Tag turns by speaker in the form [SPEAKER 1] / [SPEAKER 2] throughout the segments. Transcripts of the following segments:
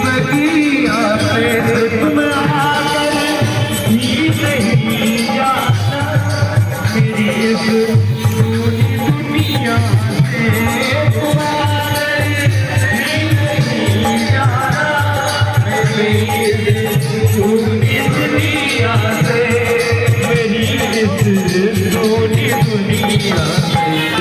[SPEAKER 1] बगिया पे तुम आकर भी नहीं जाना मेरी इस पूरी दुनिया से तुम्हारे नहीं जाना मेरी इस पूरी दुनिया से मेरी इस पूरी दुनिया से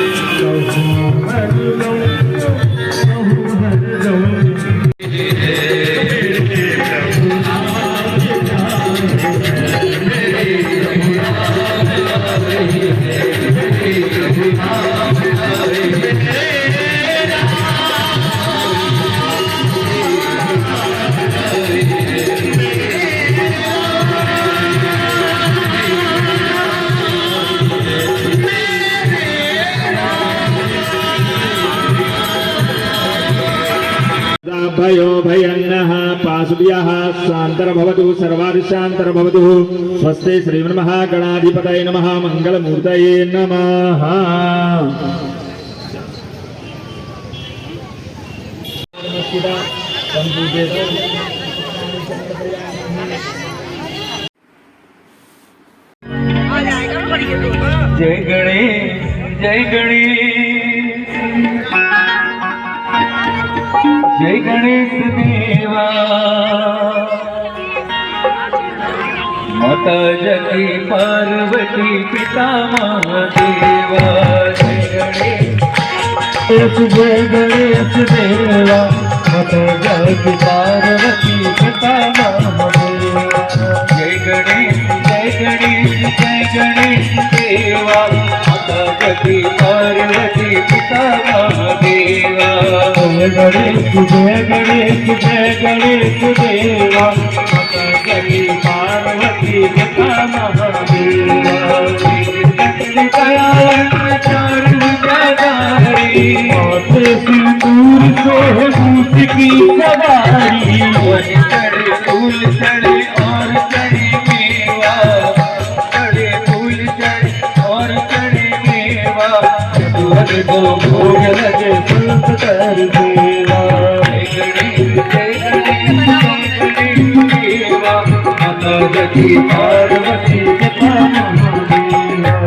[SPEAKER 1] हर
[SPEAKER 2] भयो भयन्नः पाशुभ्यः शान्तर्भवतु सर्वारिशान्तर्भवतु स्वस्ति श्रीमन्महागणाधिपतये नमः मङ्गलमूर्तये नमः।
[SPEAKER 1] जय गणेश जय गणेश जय गणेश देवा माता जगी पार्वती पिता महादेवा जय गणेश देवा माता जगी पार्वती पिता महादेवा जय गणेश देवा माता जगी पार्वती पिता महादेवा जय गणेश देवा माता जगी पार्वती पिता महादेवा सिंदूर से भूत की सवारी चढ़े फूल चढ़े और चढ़े मेवा चढ़े फूल चढ़े और चढ़े मेवा चतुर को भोग लगे सुख कर देवा देवा माता जगी पार्वती पिता महादेवा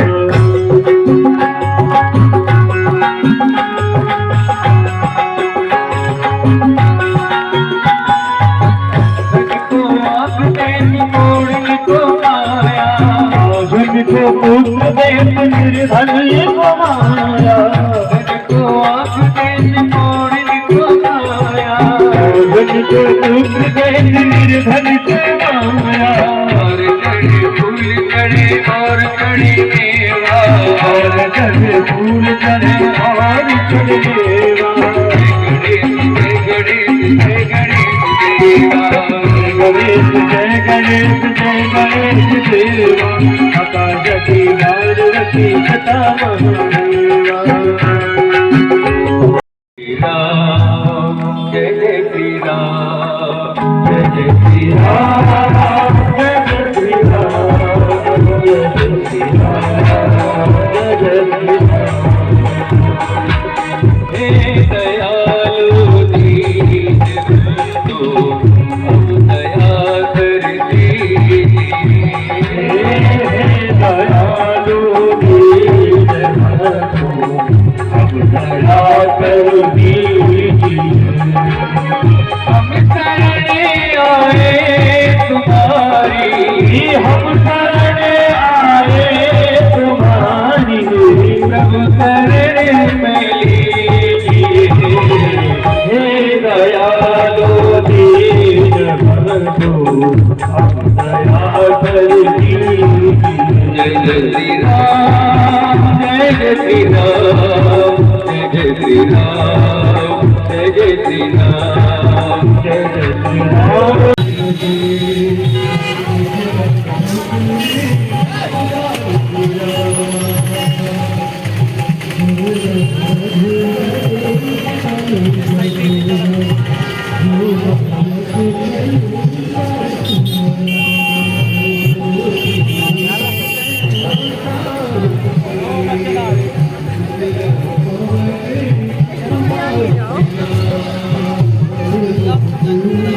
[SPEAKER 1] को पुत्र देत निर्धन को माया को आँख देत मोड़न को माया को पुत्र देत निर्धन को माया और चढ़े फूल चढ़े और चढ़े मेवा और चढ़े फूल चढ़े और चढ़े मेवा जय गणेश देवा गणेश जय गणेश देवा माता जगी पार्वती पिता महादेवा जय जय श्री राम जय जय श्री राम जय जय श्री राम जय जय श्री राम जय जय श्री राम हे दयालु दीन बंधु अब दया कर दीजिए दयालु दीन बंधु अब दया कर दीजिए हम शरण आए तुम्हारी हम शरण आए तुम्हारी प्रभु शरण में लीजिए हे दयालु दीन बंधु अब दया कर दीजिए जय जय श्री राम जय जय श्री राम जय जय श्री राम जय जय श्री राम जय जय श्री राम
[SPEAKER 3] Thank you.